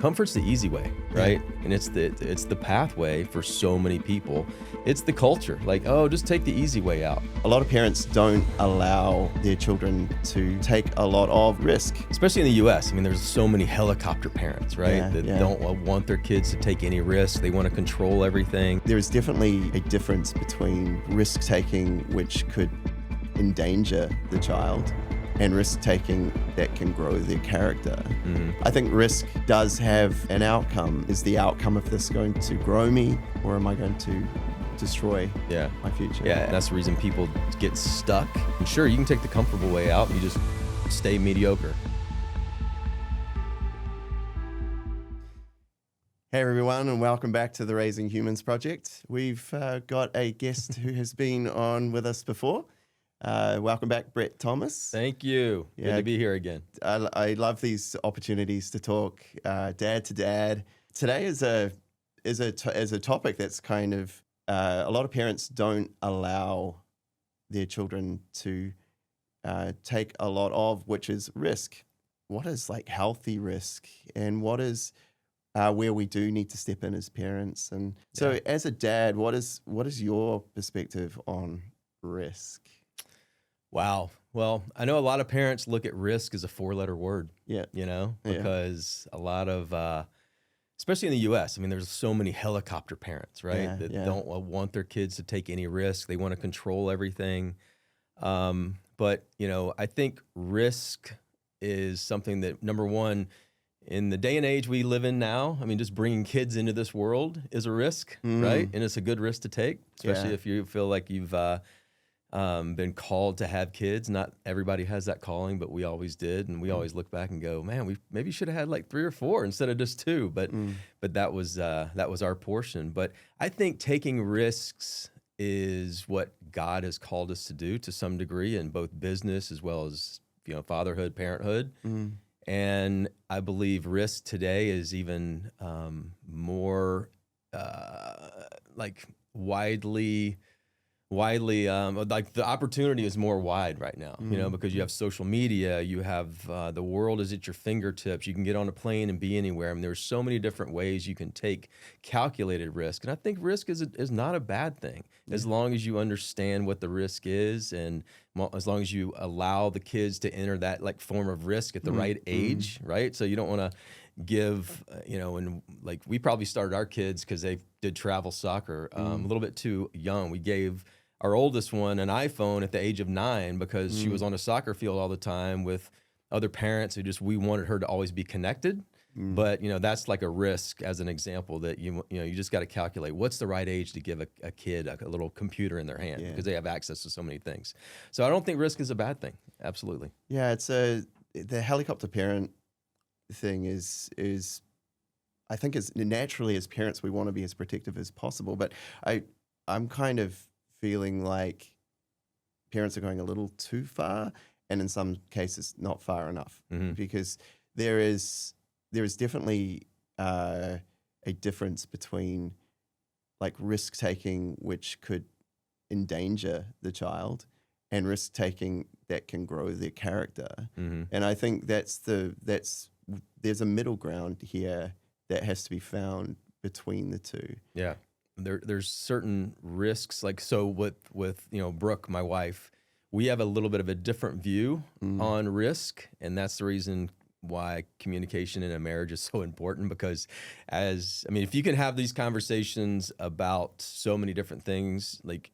Comfort's the easy way, right? Yeah. And it's the pathway for so many people. It's the culture, like, oh, just take the easy way out. A lot of parents don't allow their children to take a lot of risk. Especially in the US. I mean, there's so many helicopter parents, right? That don't want their kids to take any risk. They want to control everything. There's definitely a difference between risk-taking, which could endanger the child, and risk-taking that can grow their character. Mm-hmm. I think risk does have an outcome. Is the outcome of this going to grow me, or am I going to destroy my future? Yeah, that's the reason people get stuck. And sure, you can take the comfortable way out, you just stay mediocre. Hey everyone, and welcome back to the Raising Humans Project. We've got a guest who has been on with us before. Welcome back, Brett Thomson. Thank you. Good to be here again. I love these opportunities to talk dad to dad. Today is a topic that's kind of a lot of parents don't allow their children to take a lot of, which is risk. What is like healthy risk, and what is where we do need to step in as parents? And so, as a dad, what is your perspective on risk? Wow. Well, I know a lot of parents look at risk as a 4-letter word. Because a lot of, especially in the U.S., I mean, there's so many helicopter parents, right? That don't want their kids to take any risk. They want to control everything. But, I think risk is something that, number one, in the day and age we live in now, I mean, just bringing kids into this world is a risk, right? And it's a good risk to take, especially if you feel like you've been called to have kids. Not everybody has that calling, but we always did, and we always look back and go, "Man, we maybe should have had like 3 or 4 instead of just 2." But that was our portion. But I think taking risks is what God has called us to do to some degree in both business as well as fatherhood, parenthood. And I believe risk today is even more like widely like the opportunity is more wide right now, because you have social media, you have the world is at your fingertips. You can get on a plane and be anywhere. I mean, there's so many different ways you can take calculated risk. And I think risk is not a bad thing as long as you understand what the risk is, and as long as you allow the kids to enter that like form of risk at the right age, right? So you don't want to give, and like we probably started our kids because they did travel soccer a little bit too young. We gave our oldest one an iPhone at the age of 9 because she was on a soccer field all the time with other parents who we wanted her to always be connected. But, that's like a risk as an example that you just got to calculate what's the right age to give a kid a little computer in their hand because they have access to so many things. So I don't think risk is a bad thing. Absolutely. Yeah, the helicopter parent thing is I think as naturally as parents we want to be as protective as possible, but I'm kind of feeling like parents are going a little too far, and in some cases not far enough, because there is definitely a difference between like risk taking, which could endanger the child, and risk taking that can grow their character. And I think there's a middle ground here that has to be found between the two. Yeah. There's certain risks, like so with Brooke, my wife, we have a little bit of a different view on risk, and that's the reason why communication in a marriage is so important. Because if you can have these conversations about so many different things, like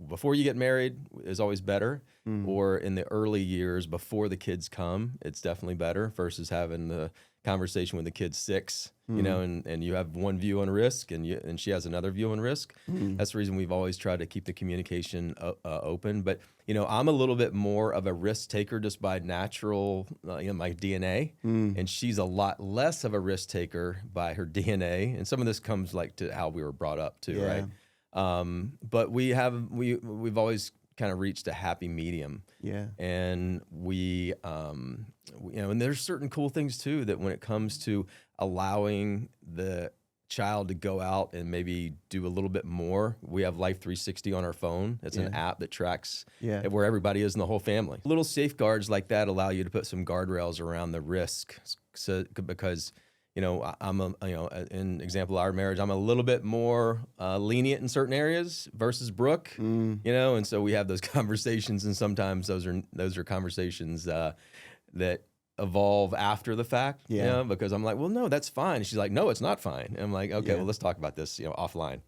before you get married is always better, or in the early years before the kids come, it's definitely better versus having the conversation when the kid's 6, and you have one view on risk and she has another view on risk. That's the reason we've always tried to keep the communication open. But, I'm a little bit more of a risk taker just by natural, my DNA, and she's a lot less of a risk taker by her DNA. And some of this comes like to how we were brought up too, right? But we've always kind of reached a happy medium. And we and there's certain cool things too that when it comes to allowing the child to go out and maybe do a little bit more, we have Life 360 on our phone. It's an app that tracks where everybody is in the whole family. Little safeguards like that allow you to put some guardrails around the risk, so because I'm in example of our marriage, I'm a little bit more lenient in certain areas versus Brooke, and so we have those conversations, and sometimes those are conversations that evolve after the fact, because I'm like, well, no, that's fine. And she's like, no, it's not fine. And I'm like, okay, well, let's talk about this, offline,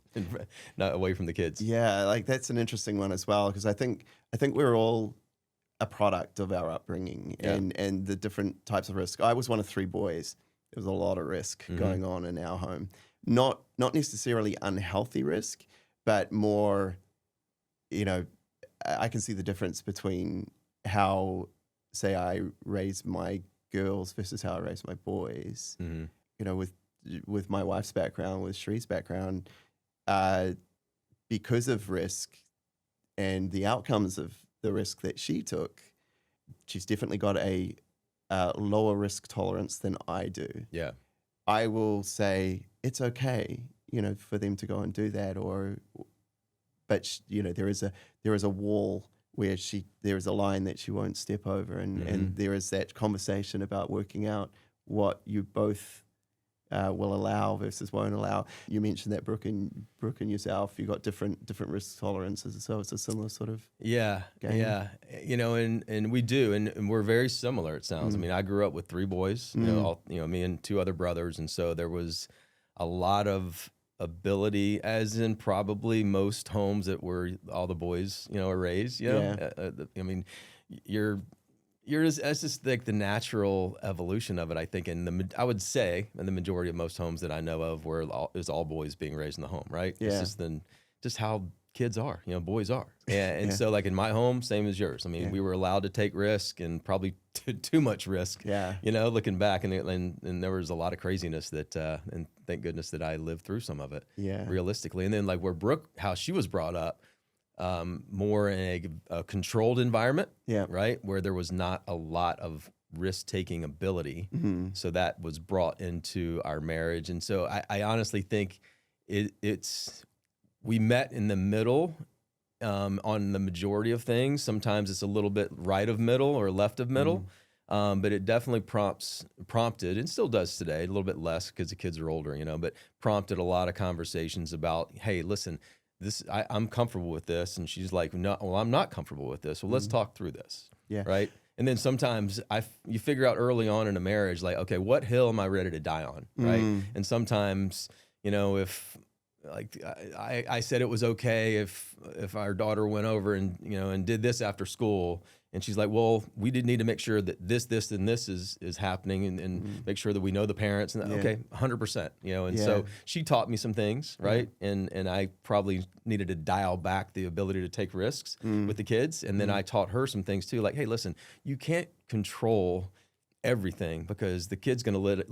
not away from the kids. Yeah, like that's an interesting one as well, because I think we're all a product of our upbringing and the different types of risk. I was one of 3 boys. There was a lot of risk going on in our home. Not necessarily unhealthy risk, but more, I can see the difference between how, say, I raise my girls versus how I raise my boys. With my wife's background, with Shree's background, because of risk and the outcomes of the risk that she took, she's definitely got a lower risk tolerance than I do. Yeah. I will say it's okay, for them to go and do that, but there is a wall where there is a line that she won't step over, and there is that conversation about working out what you both will allow versus won't allow. You mentioned that Brooke and yourself, you got different risk tolerances, so it's a similar sort of game. And we do, and we're very similar. It sounds. I mean, I grew up with 3 boys, me and 2 other brothers, and so there was a lot of ability, as in probably most homes that were all the boys, are raised. I mean, that's just like the natural evolution of it, I think. And I would say in the majority of most homes that I know of, where it's all boys being raised in the home, right? Yeah. It's just how kids are, boys are. And so like in my home, same as yours. I mean, we were allowed to take risk, and probably too much risk, looking back. And there was a lot of craziness that, and thank goodness that I lived through some of it realistically. And then like where Brooke, how she was brought up, more in a controlled environment, right, where there was not a lot of risk-taking ability. So that was brought into our marriage. And so I honestly think we met in the middle on the majority of things. Sometimes it's a little bit right of middle or left of middle, but it definitely prompted, and still does today, a little bit less because the kids are older, but prompted a lot of conversations about, hey, listen, I'm comfortable with this. And she's like, no, well, I'm not comfortable with this. Well, let's talk through this. Yeah. Right. And then sometimes you figure out early on in a marriage, like, okay, what hill am I ready to die on? Right. And sometimes, if like I said it was okay if our daughter went over and, and did this after school, and she's like, well, we did need to make sure that this, and this is happening, and make sure that we know the parents. And okay, 100%, and so she taught me some things, right? And I probably needed to dial back the ability to take risks with the kids. And then I taught her some things too, like, hey, listen, you can't control everything, because the kid's going to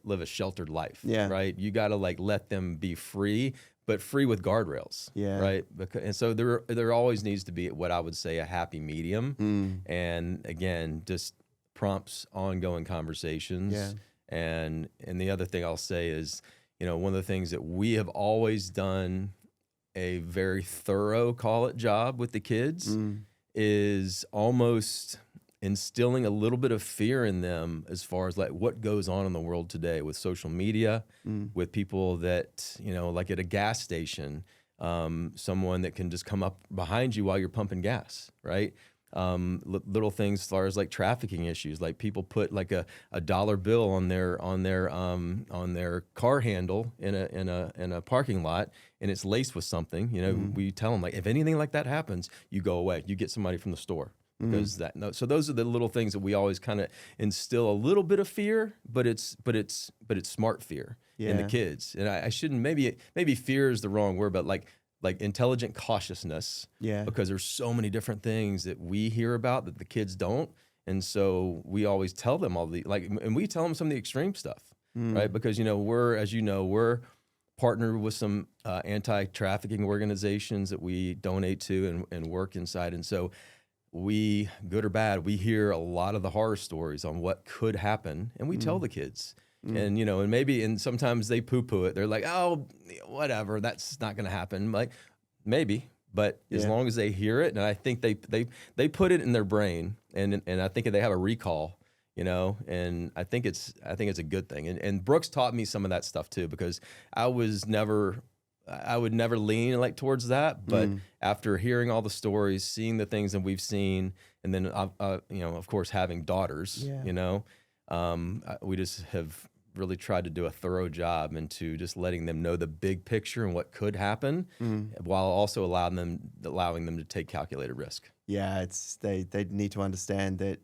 live a sheltered life, right? You got to like let them be free, but free with guardrails, right? And so there always needs to be what I would say a happy medium, and again, just prompts ongoing conversations. And the other thing I'll say is, one of the things that we have always done a very thorough, call it, job with the kids is almost instilling a little bit of fear in them as far as like what goes on in the world today with social media, with people that, like at a gas station, someone that can just come up behind you while you're pumping gas, right? Little things as far as like trafficking issues, like people put like a dollar bill on their car handle in a parking lot, and it's laced with something. We tell them, like, if anything like that happens, you go away, you get somebody from the store. Because so those are the little things that we always kind of instill a little bit of fear, but it's smart fear in the kids. And I shouldn't, maybe fear is the wrong word, but like intelligent cautiousness. Because there's so many different things that we hear about that the kids don't, and so we always tell them and we tell them some of the extreme stuff, right? Because we're partnered with some anti-trafficking organizations that we donate to and work inside, and so. We, good or bad, we hear a lot of the horror stories on what could happen, and we tell the kids. And sometimes they poo-poo it. They're like, oh, whatever, that's not going to happen. Like, maybe, but as long as they hear it, and I think they put it in their brain, and I think they have a recall, and I think it's a good thing. And Brooks taught me some of that stuff too, because I would never lean like towards that, but after hearing all the stories, seeing the things that we've seen, and then of course having daughters, we just have really tried to do a thorough job into just letting them know the big picture and what could happen, while also allowing them to take calculated risk. Yeah, they need to understand that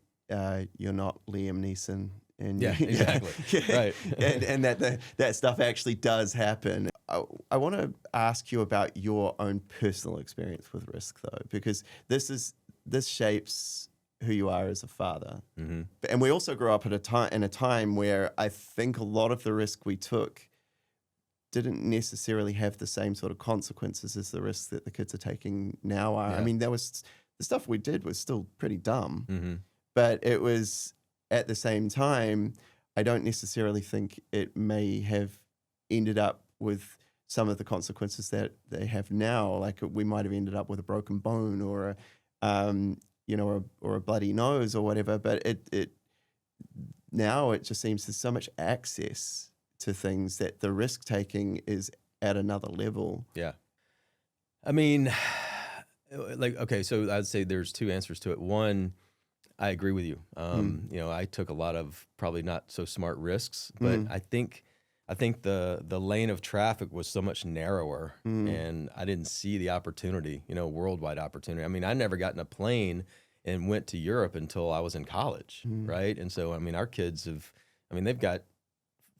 you're not Liam Neeson. And Exactly. Right. and that stuff actually does happen. I want to ask you about your own personal experience with risk, though, because this shapes who you are as a father. Mm-hmm. And we also grew up in a time where I think a lot of the risk we took didn't necessarily have the same sort of consequences as the risks that the kids are taking now are. Yeah. I mean, the stuff we did was still pretty dumb, but it was, at the same time, I don't necessarily think it may have ended up with some of the consequences that they have now. Like, we might have ended up with a broken bone or a bloody nose or whatever. But it now it just seems there's so much access to things that the risk taking is at another level. Yeah, I mean, okay, so I'd say there's two answers to it. One, I agree with you. I took a lot of probably not so smart risks, but I think the lane of traffic was so much narrower, and I didn't see the opportunity, worldwide opportunity. I mean, I never got in a plane and went to Europe until I was in college, right? And so, I mean, our kids they've got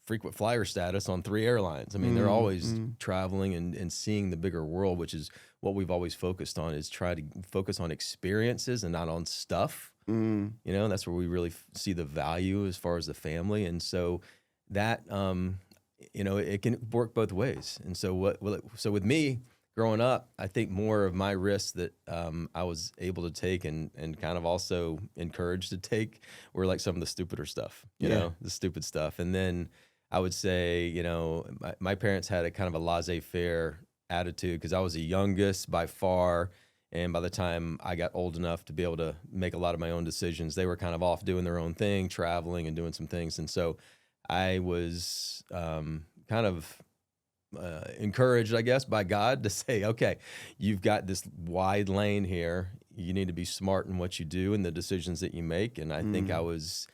frequent flyer status on 3 airlines. I mean, they're always traveling and seeing the bigger world, which is what we've always focused on, is try to focus on experiences and not on stuff. That's where we really see the value as far as the family. And so that, it can work both ways. And so so with me growing up, I think more of my risks that I was able to take and kind of also encouraged to take were like some of the stupider stuff, the stupid stuff. And then I would say, my parents had a kind of a laissez-faire attitude, because I was the youngest by far. And by the time I got old enough to be able to make a lot of my own decisions, they were kind of off doing their own thing, traveling and doing some things. And so I was kind of encouraged, I guess, by God to say, okay, you've got this wide lane here. You need to be smart in what you do and the decisions that you make. And I think I was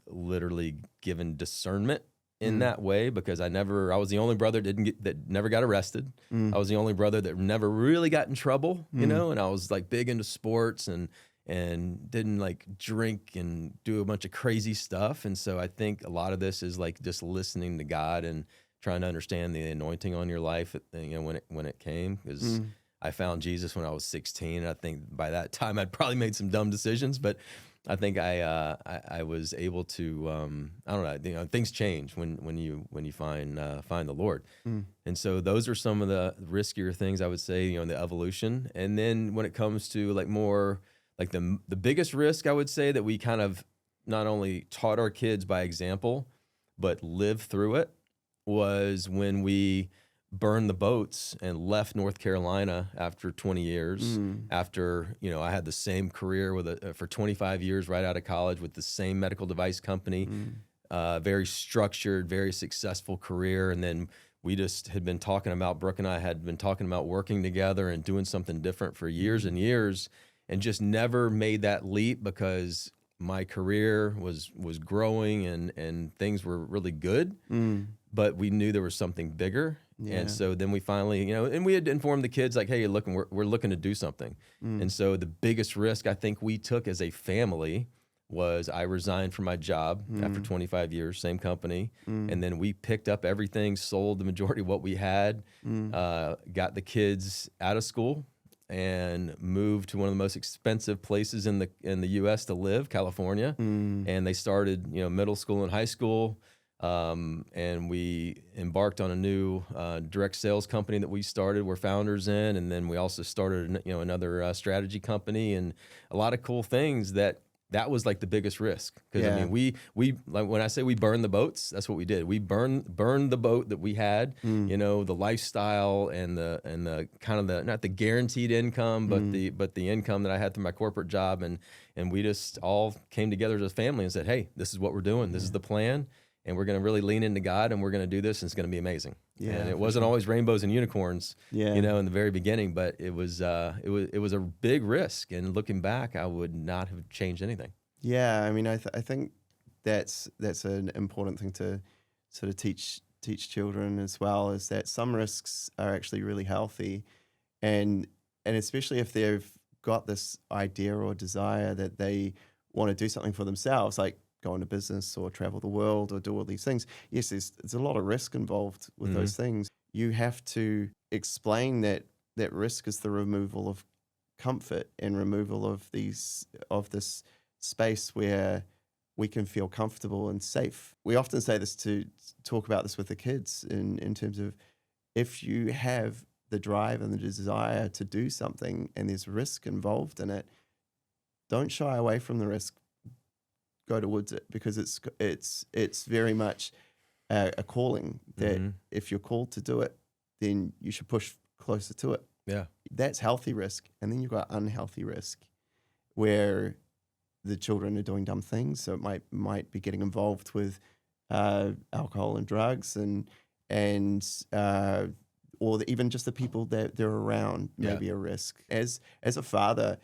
literally given discernment in that way, because I was the only brother that never got arrested. I was the only brother that never really got in trouble, and I was like big into sports and didn't like drink and do a bunch of crazy stuff. And so I think a lot of this is like just listening to God and trying to understand the anointing on your life, when it came, because I found Jesus when I was 16. And I think by that time I'd probably made some dumb decisions, but I think I was able to, I don't know, things change when you find the Lord. And so those are some of the riskier things, I would say, in the evolution. And then when it comes to like more like the biggest risk, I would say, that we kind of not only taught our kids by example, but lived through it, was when we burned the boats and left North Carolina after 20 years. After, I had the same career for 25 years right out of college with the same medical device company, very structured, very successful career. And then we just had been talking about, Brooke and I had been talking about working together and doing something different for years and years, and just never made that leap, because my career was growing and things were really good, but we knew there was something bigger. Yeah. And so then we finally, and we had informed the kids like, hey, look, we're looking to do something. And so the biggest risk I think we took as a family was I resigned from my job after 25 years, same company. And then we picked up everything, sold the majority of what we had, got the kids out of school, and moved to one of the most expensive places in the U.S. to live, California. And they started, middle school and high school. And we embarked on a new direct sales company that we started. We're founders in, and then we also started another strategy company, and a lot of cool things that that was like the biggest risk. Because I mean, we like when I say we burned the boats, that's what we did. We burned the boat that we had, you know, the lifestyle and the kind of the, not the guaranteed income, but the income that I had through my corporate job. And we just all came together as a family and said, hey, this is what we're doing. This is the plan. And we're going to really lean into God, and we're going to do this, and it's going to be amazing. Yeah, and it wasn't always rainbows and unicorns, you know, in the very beginning, but it was a big risk. And looking back, I would not have changed anything. Yeah, I mean, I think that's an important thing to sort of teach children as well, is that some risks are actually really healthy, and especially if they've got this idea or desire that they want to do something for themselves, like go into business or travel the world or do all these things. Yes, there's a lot of risk involved with those things. You have to explain that risk is the removal of comfort and removal of this space where we can feel comfortable and safe. We often say this to talk about this with the kids in terms of, if you have the drive and the desire to do something and there's risk involved in it, don't shy away from the risk. Go towards it, because it's very much a calling that if you're called to do it, then you should push closer to it. Yeah, that's healthy risk. And then you've got unhealthy risk, where the children are doing dumb things. So it might be getting involved with alcohol and drugs, or even just the people that they're around may be a risk. As a father,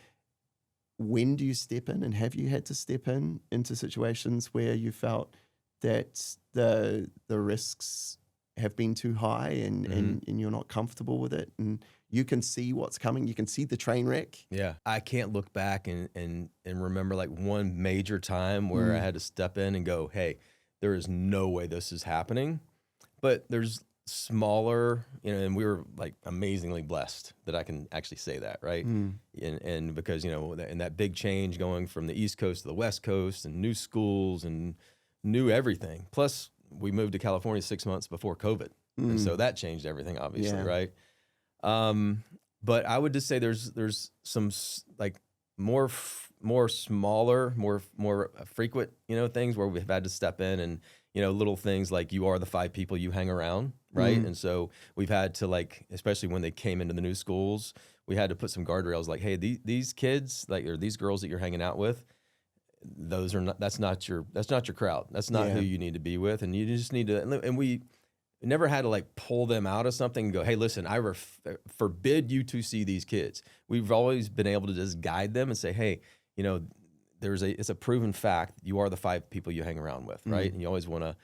when do you step in, and have you had to step into situations where you felt that the risks have been too high and you're not comfortable with it, and you can see what's coming, you can see the train wreck? Yeah, I can't look back and remember like one major time where I had to step in and go, hey, there is no way this is happening. But there's smaller, you know, and we were like amazingly blessed that I can actually say that, right? And because, you know, and that big change going from the East Coast to the West Coast, and new schools and new everything. Plus, we moved to California 6 months before COVID, and so that changed everything, obviously, right? But I would just say there's some like more smaller, more frequent, you know, things where we've had to step in, and you know, little things like you are the 5 people you hang around, right? And so we've had to, like, especially when they came into the new schools, we had to put some guardrails like, hey, these kids, like, or these girls that you're hanging out with, that's not your crowd. That's not who you need to be with. And you just need to, and we never had to like pull them out of something and go, hey, listen, I forbid you to see these kids. We've always been able to just guide them and say, hey, you know, it's a proven fact, you are the 5 people you hang around with, right? And you always want to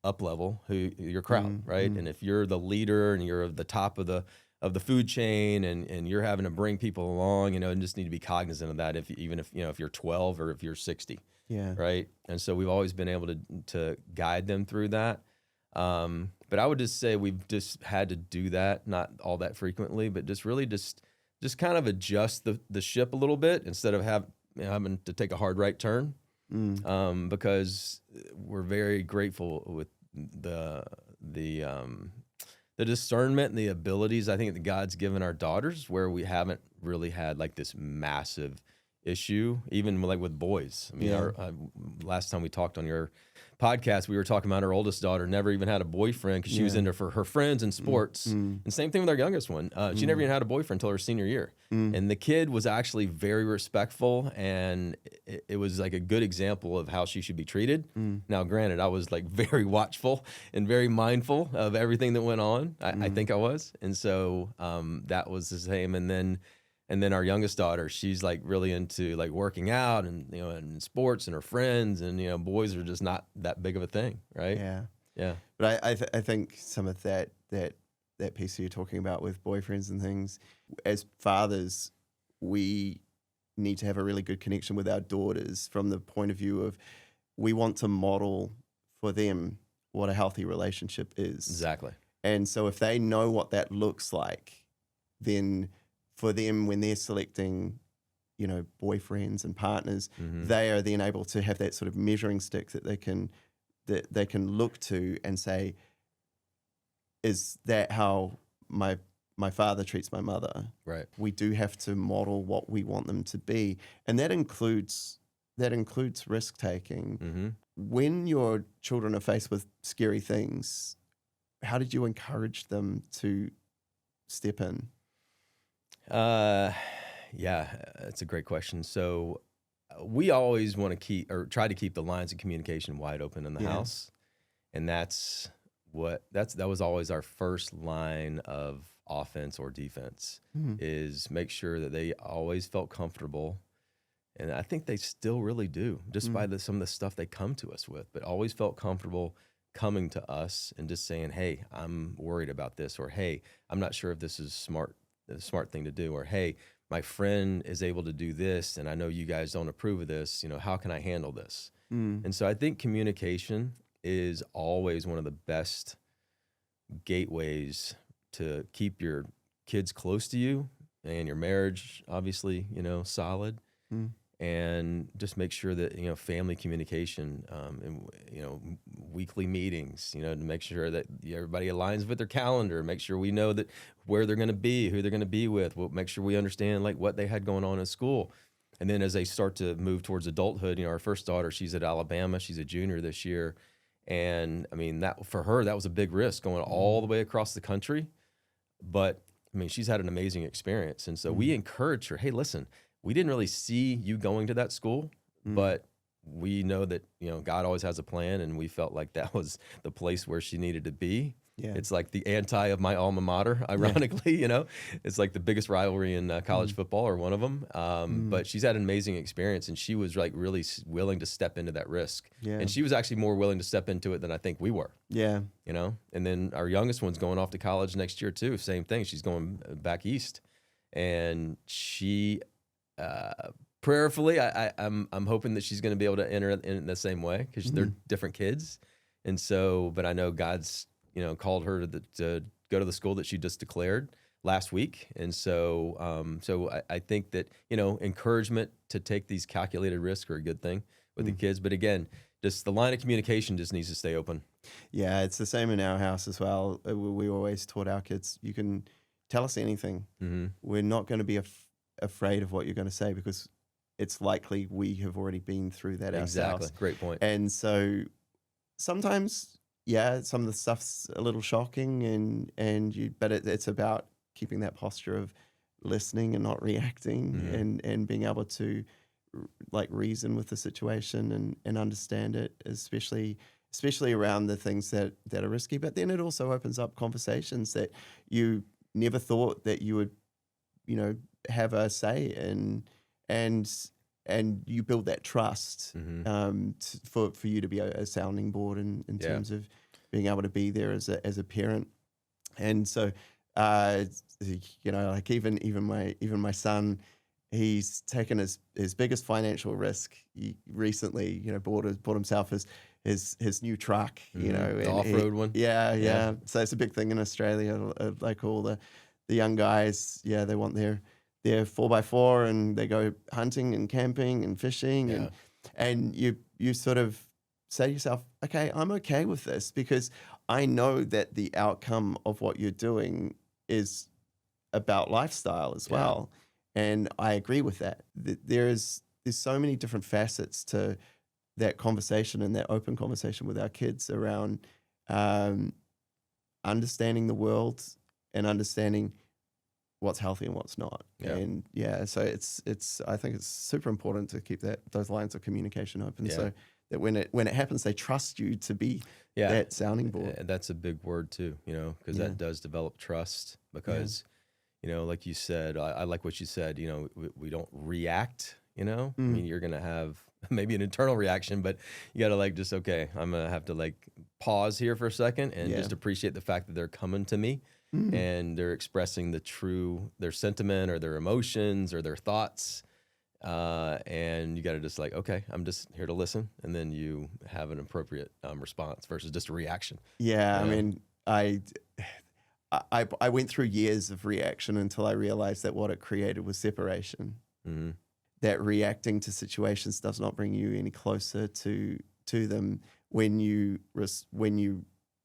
up level your crowd, right? And if you're the leader and you're at the top of the food chain, and you're having to bring people along, you know, and just need to be cognizant of that, even if you know, if you're 12 or if you're 60, right? And so we've always been able to guide them through that. But I would just say we've just had to do that, not all that frequently, but just really just kind of adjust the ship a little bit, instead of having to take a hard right turn, because we're very grateful with the discernment and the abilities I think that God's given our daughters, where we haven't really had like this massive issue, even like with boys. I mean, our last time we talked on your podcast, we were talking about our oldest daughter never even had a boyfriend because she was into her friends and sports. And same thing with our youngest one. She never even had a boyfriend until her senior year. And the kid was actually very respectful, and it was like a good example of how she should be treated. Now, granted, I was like very watchful and very mindful of everything that went on. I think I was. And so that was the same. And then our youngest daughter, she's like really into like working out and, you know, and sports and her friends, and, you know, boys are just not that big of a thing, right? Yeah. But I think some of that piece that you're talking about with boyfriends and things, as fathers, we need to have a really good connection with our daughters from the point of view of, we want to model for them what a healthy relationship is. Exactly. And so if they know what that looks like, then for them, when they're selecting, you know, boyfriends and partners, they are then able to have that sort of measuring stick that they can look to and say, is that how my father treats my mother? Right. We do have to model what we want them to be, and that includes that includes risk taking. Mm-hmm. When your children are faced with scary things, how did you encourage them to step in? Yeah, that's a great question. So we always want to keep or try to keep the lines of communication wide open in the house. And that was always our first line of offense or defense is make sure that they always felt comfortable. And I think they still really do, just by some of the stuff they come to us with, but always felt comfortable coming to us and just saying, hey, I'm worried about this, or hey, I'm not sure if this is the smart thing to do, or hey, my friend is able to do this and I know you guys don't approve of this, how can I handle this? And so I think communication is always one of the best gateways to keep your kids close to you and your marriage, obviously, solid. And just make sure that, family communication, and, weekly meetings, to make sure that everybody aligns with their calendar, make sure we know that where they're going to be, who they're going to be with. We'll make sure we understand like what they had going on in school. And then as they start to move towards adulthood, our first daughter, she's at Alabama, she's a junior this year. And I mean, that for her, that was a big risk going all the way across the country. But I mean, she's had an amazing experience. And so we encourage her, hey, listen, we didn't really see you going to that school, but we know that, God always has a plan, and we felt like that was the place where she needed to be. Yeah. It's like the anti of my alma mater, ironically, it's like the biggest rivalry in college football, or one of them. But she's had an amazing experience, and she was like really willing to step into that risk. Yeah. And she was actually more willing to step into it than I think we were. Yeah. And then our youngest one's going off to college next year too. Same thing. She's going back east, and she, prayerfully, I'm hoping that she's going to be able to enter in the same way, because they're different kids. And so, but I know God's, called her to go to the school that she just declared last week. And so, I think that, encouragement to take these calculated risks are a good thing with the kids. But again, just the line of communication just needs to stay open. Yeah, it's the same in our house as well. We always taught our kids, you can tell us anything. We're not going to be afraid of what you're going to say, because it's likely we have already been through that ourselves. Exactly. Great point. And so sometimes, some of the stuff's a little shocking, but it's about keeping that posture of listening and not reacting, and being able to like reason with the situation and understand it, especially around the things that are risky. But then it also opens up conversations that you never thought that you would, have a say in, and you build that trust for you to be a sounding board in terms of being able to be there as a parent. And so, like even my son, he's taken his biggest financial risk. He recently, bought himself his new truck, the off-road one. Yeah. So it's a big thing in Australia. Like all the young guys, they want their 4x4, and they go hunting and camping and fishing, and you sort of say to yourself, okay, I'm okay with this, because I know that the outcome of what you're doing is about lifestyle as well, and I agree with that. There's so many different facets to that conversation, and that open conversation with our kids around understanding the world and understanding what's healthy and what's not. And so it's I think it's super important to keep those lines of communication open, so that when it happens, they trust you to be that sounding board. That's a big word too, because that does develop trust, because like you said, I like what you said, we don't react, I mean, you're gonna have maybe an internal reaction, but you gotta okay, I'm gonna have to pause here for a second and just appreciate the fact that they're coming to me. And they're expressing their sentiment or their emotions or their thoughts. And you got to just okay, I'm just here to listen. And then you have an appropriate response versus just a reaction. Yeah. I mean, I went through years of reaction until I realized that what it created was separation. That reacting to situations does not bring you any closer to them when you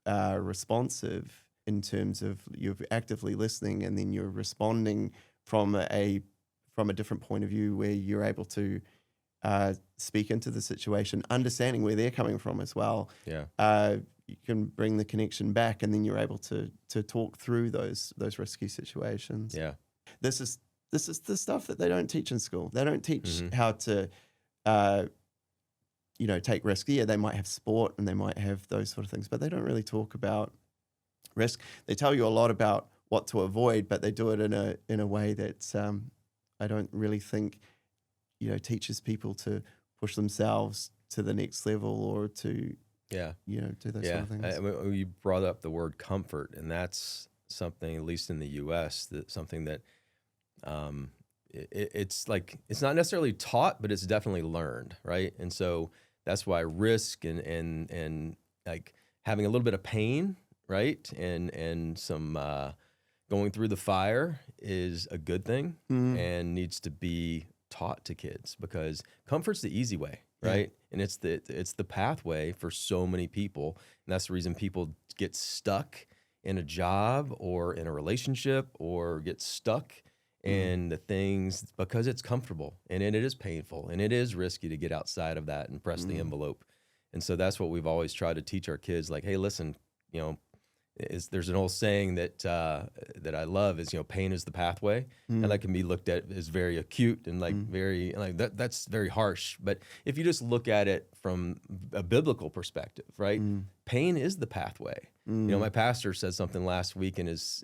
are responsive, in terms of you're actively listening, and then you're responding from a different point of view, where you're able to speak into the situation, understanding where they're coming from as well. Yeah. You can bring the connection back, and then you're able to talk through those risky situations. Yeah. This is the stuff that they don't teach in school. They don't teach how to, take risk. Yeah, they might have sport and they might have those sort of things, but they don't really talk about risk. They tell you a lot about what to avoid, but they do it in a way that I don't really think teaches people to push themselves to the next level or to do those sort of things. You brought up the word comfort, and that's something, at least in the U.S., something that it's like it's not necessarily taught, but it's definitely learned, right? And so that's why risk and like having a little bit of pain, right, and some going through the fire is a good thing and needs to be taught to kids, because comfort's the easy way, right? And it's the pathway for so many people, and that's the reason people get stuck in a job or in a relationship or get stuck in the things because it's comfortable, and it is painful, and it is risky to get outside of that and press the envelope. And so that's what we've always tried to teach our kids, like, hey, listen, there's an old saying that I love is, pain is the pathway, and that can be looked at as very acute and like very like that's very harsh. But if you just look at it from a biblical perspective, right, pain is the pathway. My pastor said something last week in his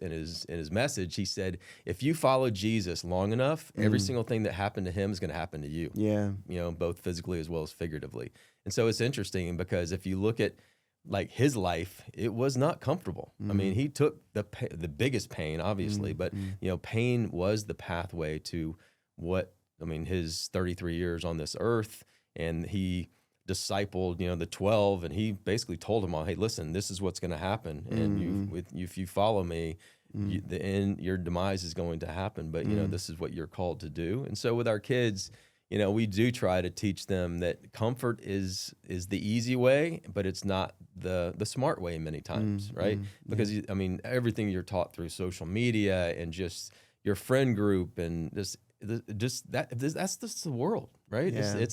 message. He said, if you follow Jesus long enough, every single thing that happened to him is going to happen to you. Yeah, both physically as well as figuratively. And so it's interesting because if you look at like his life, it was not comfortable. I mean, he took the biggest pain, obviously, but pain was the pathway to his 33 years on this earth, and he discipled, the 12, and he basically told them all, hey, listen, this is what's going to happen, and if you follow me, your demise is going to happen, but this is what you're called to do. And so with our kids, we do try to teach them that comfort is the easy way, but it's not the smart way many times, right? Because everything you're taught through social media and just your friend group and that's just the world, right? Yeah.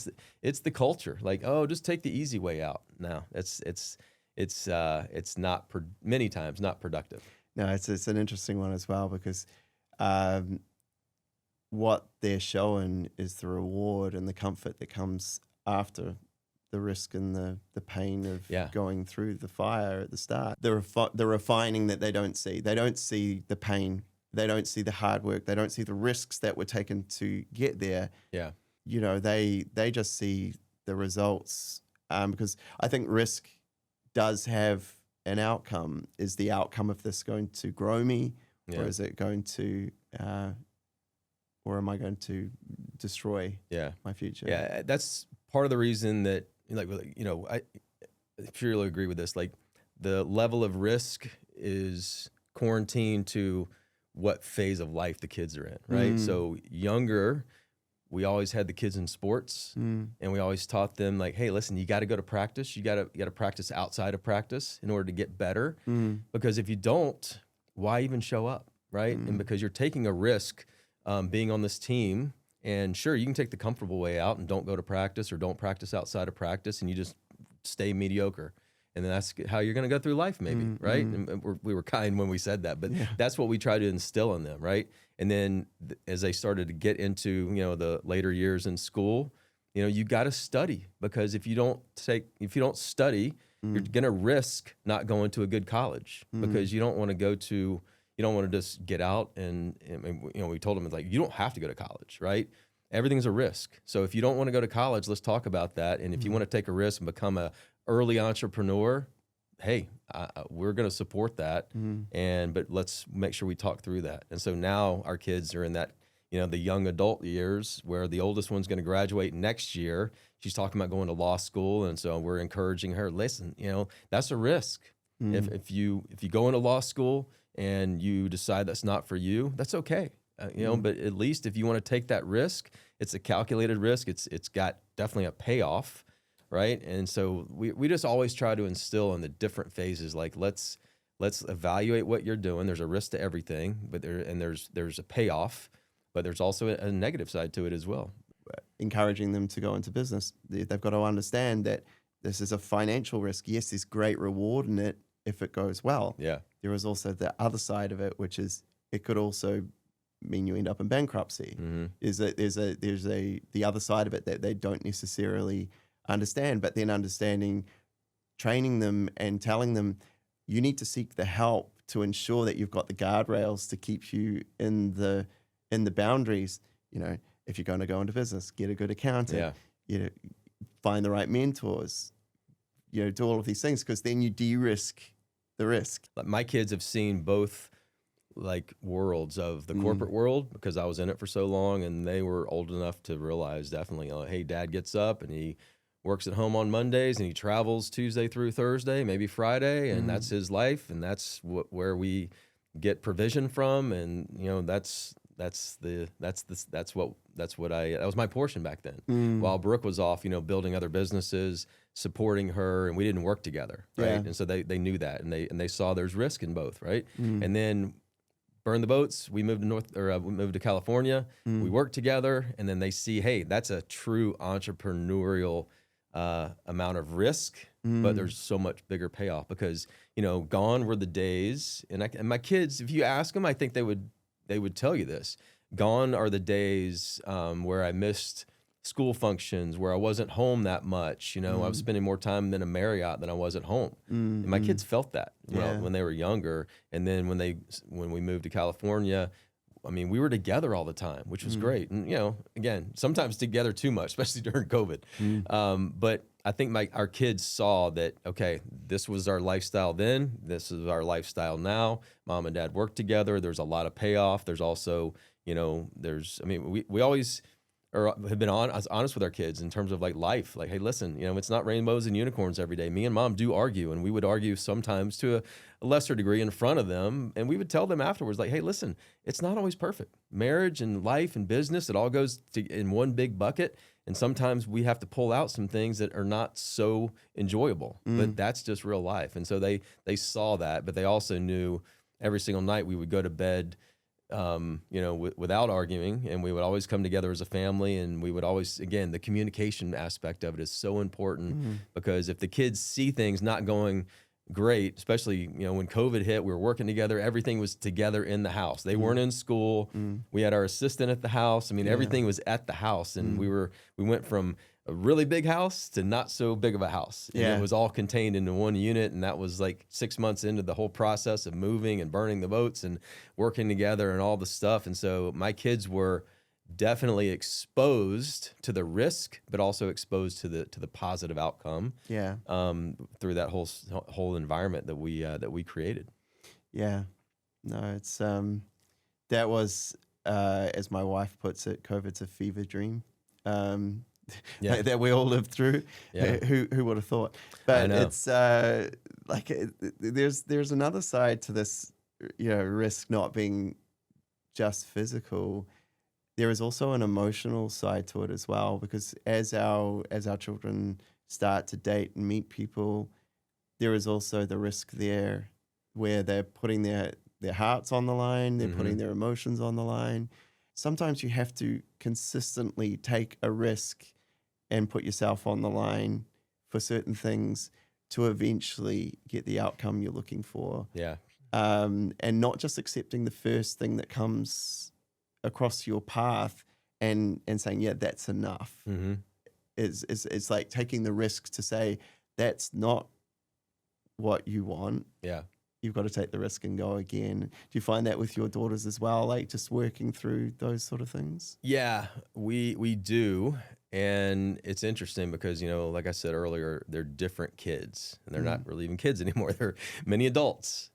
It's the culture. Like, oh, just take the easy way out. No, it's not many times not productive. No, it's an interesting one as well, because what they're showing is the reward and the comfort that comes after the risk and the pain of going through the fire at the start. The refining that they don't see. They don't see the pain. They don't see the hard work. They don't see the risks that were taken to get there. Yeah. They just see the results, because I think risk does have an outcome. Is the outcome of this going to grow me, or is it going to or am I going to destroy my future? Yeah, that's part of the reason that, I purely agree with this. Like, the level of risk is quarantined to what phase of life the kids are in, right? So younger, we always had the kids in sports, and we always taught them, like, hey, listen, you got to go to practice. You got to practice outside of practice in order to get better, because if you don't, why even show up, right? And because you're taking a risk being on this team, and sure, you can take the comfortable way out and don't go to practice or don't practice outside of practice, and you just stay mediocre. And then that's how you're going to go through life, maybe, right? And we were kind when we said that, but that's what we try to instill in them, right? And then as they started to get into, the later years in school, you got to study, because if you don't study, you're going to risk not going to a good college, because you don't want to just get out and we told them, it's like, you don't have to go to college, right? Everything's a risk. So if you don't want to go to college, let's talk about that. And if you want to take a risk and become a early entrepreneur, hey, we're going to support that. But let's make sure we talk through that. And so now our kids are in that, the young adult years, where the oldest one's going to graduate next year. She's talking about going to law school. And so we're encouraging her, listen, that's a risk. If you go into law school and you decide that's not for you, that's okay. But at least if you want to take that risk, it's a calculated risk. It's got definitely a payoff, right? And so we just always try to instill in the different phases, like, let's evaluate what you're doing. There's a risk to everything, but there's a payoff, but there's also a negative side to it as well. encouraging them to go into business. They've got to understand that this is a financial risk. Yes, there's great reward in it if it goes well. Yeah. There is also the other side of it, which is it could also mean you end up in bankruptcy. Is that there's the other side of it that they don't necessarily understand, but then training them and telling them you need to seek the help to ensure that you've got the guardrails to keep you in the boundaries. If you're going to go into business, get a good accountant. Yeah. Find the right mentors. Do all of these things, because then you de-risk the risk. My kids have seen both like worlds of the corporate world, because I was in it for so long, and they were old enough to realize definitely, hey, Dad gets up and he works at home on Mondays and he travels Tuesday through Thursday, maybe Friday, and that's his life, and that's where we get provision from, and that was my portion back then. While Brooke was off, building other businesses, supporting her, and we didn't work together, right? Yeah. And so they knew that, and they saw there's risk in both, right? And then burn the boats. We moved to California. We worked together, and then they see, hey, that's a true entrepreneurial amount of risk, but there's so much bigger payoff, because gone were the days, and my kids, if you ask them, I think they would tell you this. Gone are the days where I missed school functions, where I wasn't home that much. I was spending more time in a Marriott than I was at home. And my kids felt that when they were younger. And then when we moved to California, I mean, we were together all the time, which was great. And, again, sometimes together too much, especially during COVID. But I think our kids saw that, okay, this was our lifestyle then. This is our lifestyle now. Mom and Dad work together. There's a lot of payoff. There's also, we always have been honest with our kids in terms of like life. Like, hey, listen, it's not rainbows and unicorns every day. Me and Mom do argue, and we would argue sometimes to a lesser degree in front of them. And we would tell them afterwards, like, hey, listen, it's not always perfect. Marriage and life and business, it all goes in one big bucket. And sometimes we have to pull out some things that are not so enjoyable, but that's just real life. And so they saw that, but they also knew every single night we would go to bed without arguing, and we would always come together as a family, and we would always, again, the communication aspect of it is so important, because if the kids see things not going great, especially, when COVID hit, we were working together, everything was together in the house. They weren't in school. We had our assistant at the house. I mean, everything was at the house, and we went from a really big house to not so big of a house. And it was all contained into one unit, and that was like 6 months into the whole process of moving and burning the boats and working together and all the stuff. And so my kids were definitely exposed to the risk, but also exposed to the positive outcome. Through that whole environment that we created. Yeah, no, it's that was as my wife puts it, COVID's a fever dream. That we all lived through. Who would have thought? But it's there's another side to this, risk not being just physical. There is also an emotional side to it as well, because as our children start to date and meet people, there is also the risk there where they're putting their hearts on the line, they're putting their emotions on the line. Sometimes you have to consistently take a risk and put yourself on the line for certain things to eventually get the outcome you're looking for. And not just accepting the first thing that comes across your path and saying, yeah, that's enough. It's like taking the risk to say, that's not what you want. You've got to take the risk and go again. Do you find that with your daughters as well, like just working through those sort of things? Yeah, we do. And it's interesting because, like I said earlier, they're different kids, and they're not really even kids anymore. They're many adults.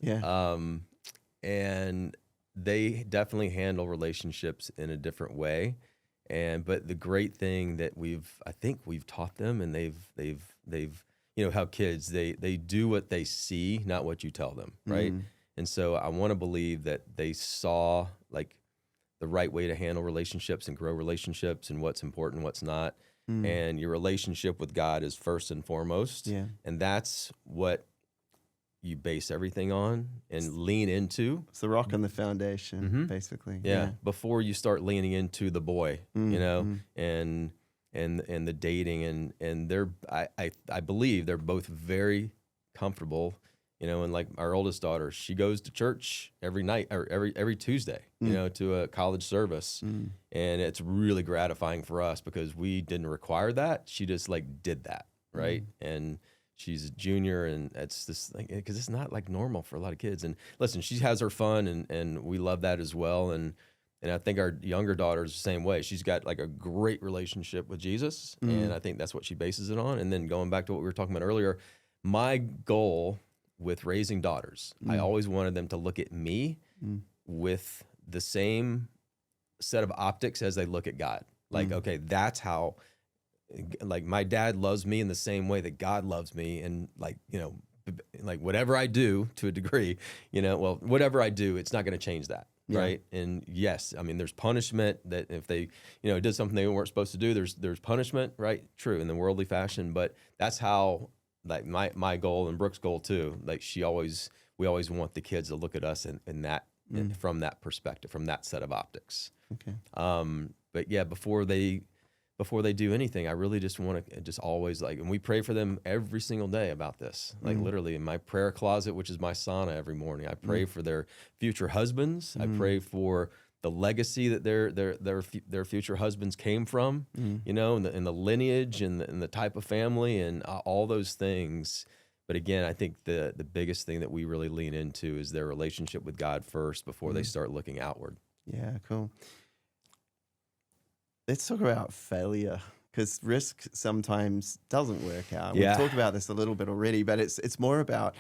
And they definitely handle relationships in a different way. But the great thing that I think we've taught them, and they've how kids, they do what they see, not what you tell them, right? And so I want to believe that they saw like the right way to handle relationships and grow relationships, and what's important, what's not. And your relationship with God is first and foremost. And that's what you base everything on and lean into. It's the rock and the foundation, basically. Yeah. Before you start leaning into the boy, you know, and the dating and they're, I believe they're both very comfortable, you know, and like our oldest daughter, she goes to church every night or every Tuesday, you know, to a college service. And it's really gratifying for us because we didn't require that. She just like did that. Right. And she's a junior, and it's this like, because it's not like normal for a lot of kids. And listen, she has her fun, and we love that as well. And I think our younger daughter's the same way. She's got like a great relationship with Jesus, and I think that's what she bases it on. And then going back to what we were talking about earlier, my goal with raising daughters, I always wanted them to look at me with the same set of optics as they look at God. Like, okay, that's how. Like my dad loves me in the same way that God loves me, and like, you know, like whatever I do to a degree, you know, well, whatever I do, it's not going to change that, right? And yes, I mean, there's punishment that if they, you know, did something they weren't supposed to do, there's punishment, right? True, in the worldly fashion, but that's how like my goal and Brooke's goal too. Like we always want the kids to look at us in that from that perspective, from that set of optics. Okay. But yeah, before they do anything, I really just want to just always like, and we pray for them every single day about this, like literally in my prayer closet, which is my sauna every morning. I pray for their future husbands. I pray for the legacy that their future husbands came from, you know, and the lineage and the type of family and all those things. But again, I think the biggest thing that we really lean into is their relationship with God first before they start looking outward. Yeah, cool. Let's talk about failure, because risk sometimes doesn't work out. Yeah. We've talked about this a little bit already, but it's more about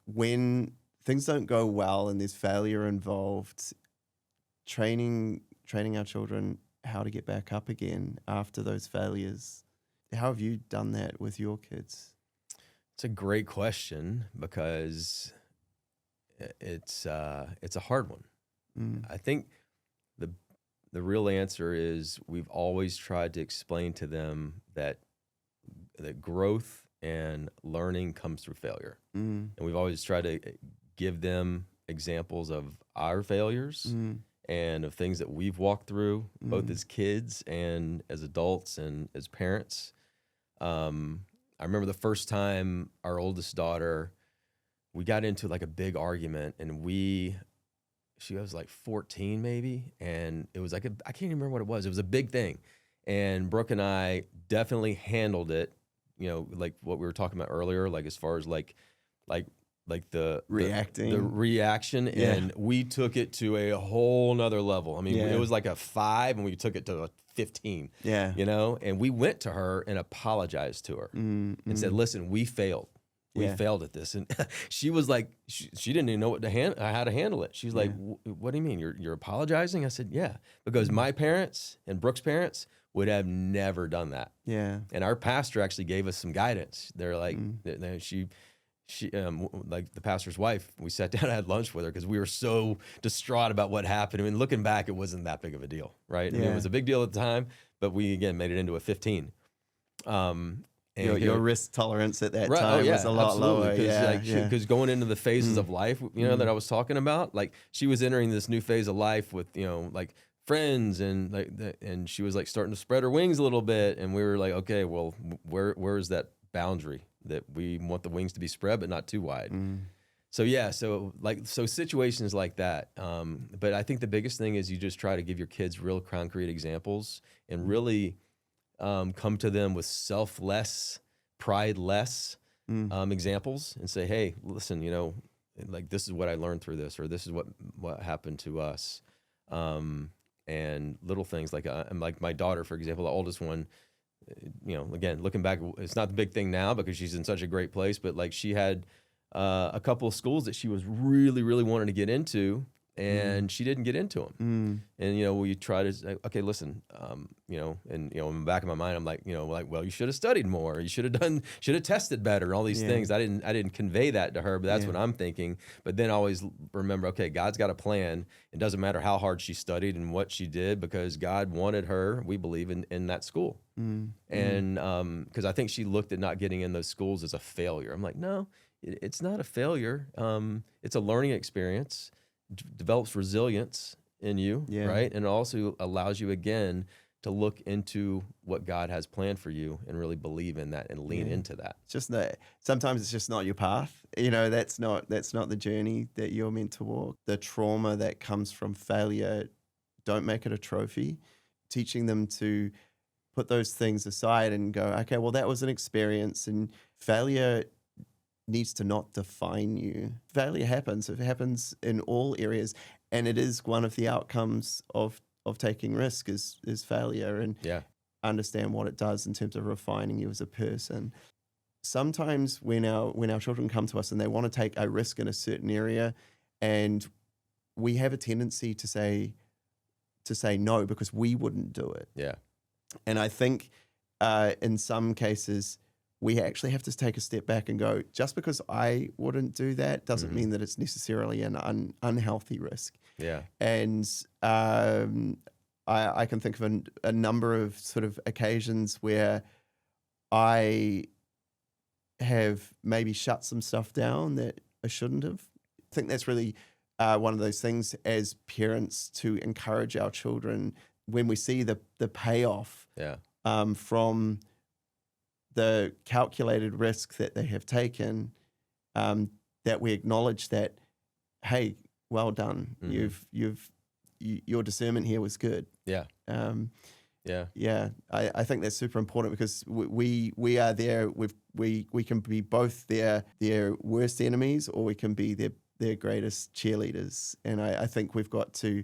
when things don't go well and there's failure involved, training our children how to get back up again after those failures. How have you done that with your kids? It's a great question because it's a hard one. I think the real answer is we've always tried to explain to them that growth and learning comes through failure. And we've always tried to give them examples of our failures and of things that we've walked through, both as kids and as adults and as parents. I remember the first time our oldest daughter, we got into like a big argument, and she was like 14 maybe, and it was like I can't even remember what it was. It was a big thing, and Brooke and I definitely handled it, you know, like what we were talking about earlier, like as far as like the reaction, and we took it to a whole nother level. I mean, it was like a 5, and we took it to a 15. Yeah, you know, and we went to her and apologized to her and said, "Listen, we failed." We failed at this, and she was like, she didn't even know how to handle it. She's like, "What do you mean? You're apologizing?" I said, "Yeah, because my parents and Brooke's parents would have never done that." Yeah, and our pastor actually gave us some guidance. They're like, she like the pastor's wife. We sat down and had lunch with her because we were so distraught about what happened. I mean, looking back, it wasn't that big of a deal, right? I mean, it was a big deal at the time, but we again made it into a 15. Your risk tolerance at that time was a lot lower. Because going into the phases of life, you know, that I was talking about, like she was entering this new phase of life with, you know, like friends and like, and she was like starting to spread her wings a little bit. And we were like, okay, well, where is that boundary that we want the wings to be spread, but not too wide? So situations like that. But I think the biggest thing is you just try to give your kids real concrete examples and really come to them with selfless, pride-less examples and say, hey, listen, you know, like this is what I learned through this, or this is what happened to us. And little things like my daughter, for example, the oldest one, you know, again, looking back, it's not the big thing now because she's in such a great place, but like she had a couple of schools that she was really, really wanting to get into, and she didn't get into them. And, you know, we try to say, okay, listen, you know, and, you know, in the back of my mind, I'm like, you know, like, well, you should have studied more. You should have tested better, all these things. I didn't convey that to her, but that's what I'm thinking. But then I always remember, okay, God's got a plan. It doesn't matter how hard she studied and what she did, because God wanted her, we believe, in that school. And because I think she looked at not getting in those schools as a failure. I'm like, no, it's not a failure. It's a learning experience, develops resilience in you, right? And it also allows you, again, to look into what God has planned for you and really believe in that and lean into that. It's just that sometimes it's just not your path. You know, that's not the journey that you're meant to walk. The trauma that comes from failure, don't make it a trophy. Teaching them to put those things aside and go, okay, well, that was an experience, and failure needs to not define you. Failure happens. It happens in all areas, and it is one of the outcomes of taking risk is failure, and understand what it does in terms of refining you as a person. Sometimes when our children come to us and they want to take a risk in a certain area, and we have a tendency to say no because we wouldn't do it. Yeah. And I think in some cases we actually have to take a step back and go, just because I wouldn't do that doesn't mean that it's necessarily an unhealthy risk. Yeah. And I can think of a number of sort of occasions where I have maybe shut some stuff down that I shouldn't have. I think that's really one of those things as parents, to encourage our children when we see the payoff from the calculated risk that they have taken, that we acknowledge that, hey, well done. Your discernment here was good. Yeah. I think that's super important, because we are there. We can be both their worst enemies, or we can be their greatest cheerleaders. And I think we've got to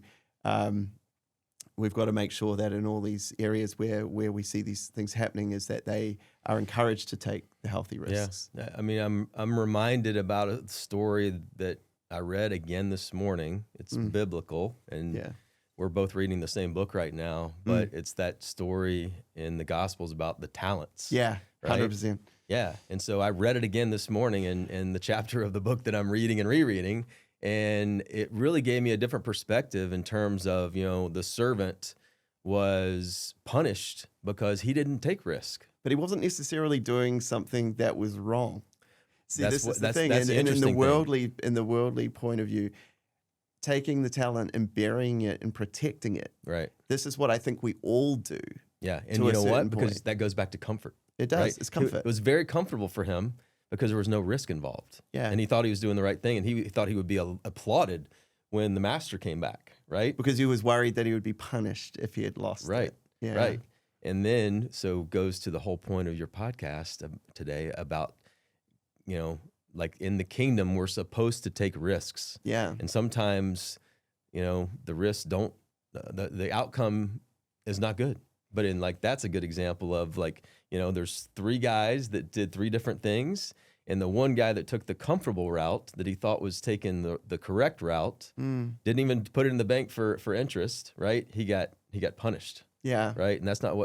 make sure that in all these areas where we see these things happening, is that they are encouraged to take the healthy risks. Yeah. I mean, I'm reminded about a story that I read again this morning. It's biblical, and we're both reading the same book right now, but it's that story in the Gospels about the talents. Yeah, right? 100%. Yeah, and so I read it again this morning in the chapter of the book that I'm reading and rereading, and it really gave me a different perspective in terms of, the servant was punished because he didn't take risk. But he wasn't necessarily doing something that was wrong. See, this is the thing. That's and in the thing. worldly point of view, taking the talent and burying it and protecting it. Right. This is what I think we all do. Yeah, and you know what? Because that goes back to comfort. It does. Right? It's comfort. It was very comfortable for him because there was no risk involved. Yeah. And he thought he was doing the right thing, and he thought he would be applauded when the master came back, right? Because he was worried that he would be punished if he had lost Right. it. Yeah. Right. And then, so goes to the whole point of your podcast today about, like in the kingdom, we're supposed to take risks. Yeah. And sometimes, the risks the outcome is not good. But that's a good example of there's three guys that did three different things. And the one guy that took the comfortable route that he thought was taking the correct route, didn't even put it in the bank for interest, right? He got punished. Yeah. Right. And that's not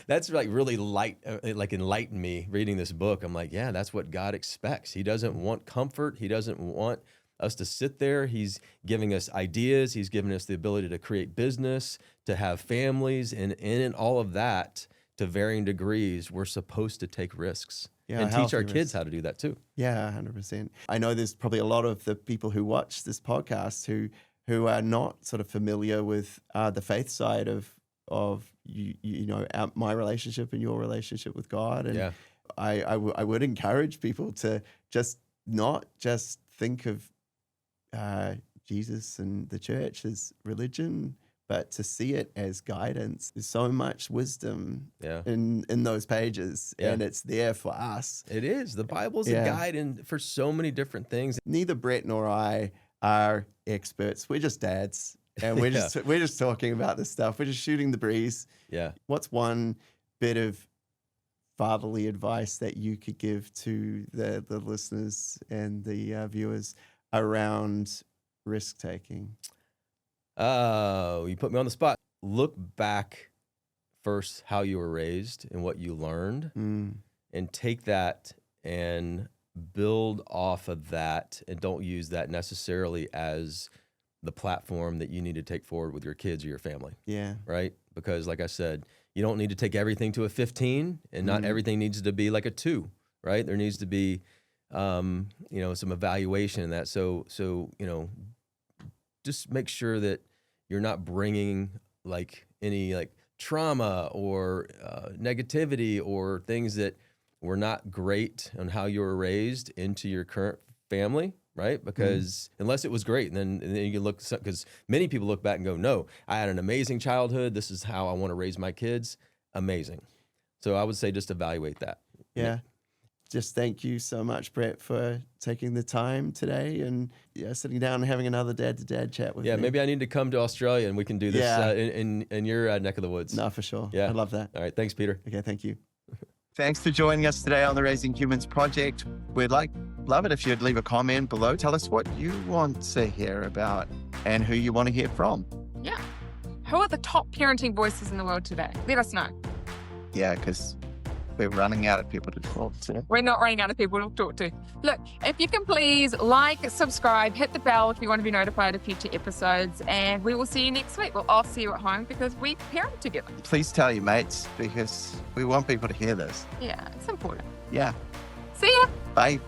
that's like really light, enlightened me reading this book. I'm like, yeah, that's what God expects. He doesn't want comfort. He doesn't want us to sit there. He's giving us ideas. He's giving us the ability to create business, to have families, and in all of that, to varying degrees, we're supposed to take risks and teach our kids how to do that too. Yeah, 100%. I know there's probably a lot of the people who watch this podcast who are not sort of familiar with the faith side of my relationship and your relationship with God. And I would encourage people to just not just think of Jesus and the church as religion, but to see it as guidance. There's so much wisdom in those pages, and it's there for us. It is. The Bible's a guide for so many different things. Neither Brett nor I are experts. We're just dads, and we're just talking about this stuff. We're just shooting the breeze. Yeah. What's one bit of fatherly advice that you could give to the listeners and the viewers around risk taking? Oh, you put me on the spot. Look back first how you were raised and what you learned, and take that and build off of that, and don't use that necessarily as the platform that you need to take forward with your kids or your family. Yeah. Right? Because like I said, you don't need to take everything to a 15, and not everything needs to be like a 2, right? There needs to be some evaluation in that. So, just make sure that you're not bringing like any like trauma or negativity or things that were not great on how you were raised into your current family, right? Because unless it was great, and then you can look, because many people look back and go, no, I had an amazing childhood. This is how I want to raise my kids. Amazing. So I would say just evaluate that. Yeah. Just thank you so much, Brett, for taking the time today and sitting down and having another dad-to-dad chat with me. Yeah, maybe I need to come to Australia and we can do this in your neck of the woods. No, for sure. Yeah. I love that. All right. Thanks, Peter. Okay, thank you. Thanks for joining us today on the Raising Humans Project. We'd love it if you'd leave a comment below. Tell us what you want to hear about and who you want to hear from. Yeah. Who are the top parenting voices in the world today? Let us know. Yeah, because we're running out of people to talk to. We're not running out of people to talk to. Look, if you can please like, subscribe, hit the bell if you want to be notified of future episodes, and we will see you next week. Well, I'll see you at home because we parent together. Please tell your mates because we want people to hear this. Yeah, it's important. Yeah. See ya. Bye.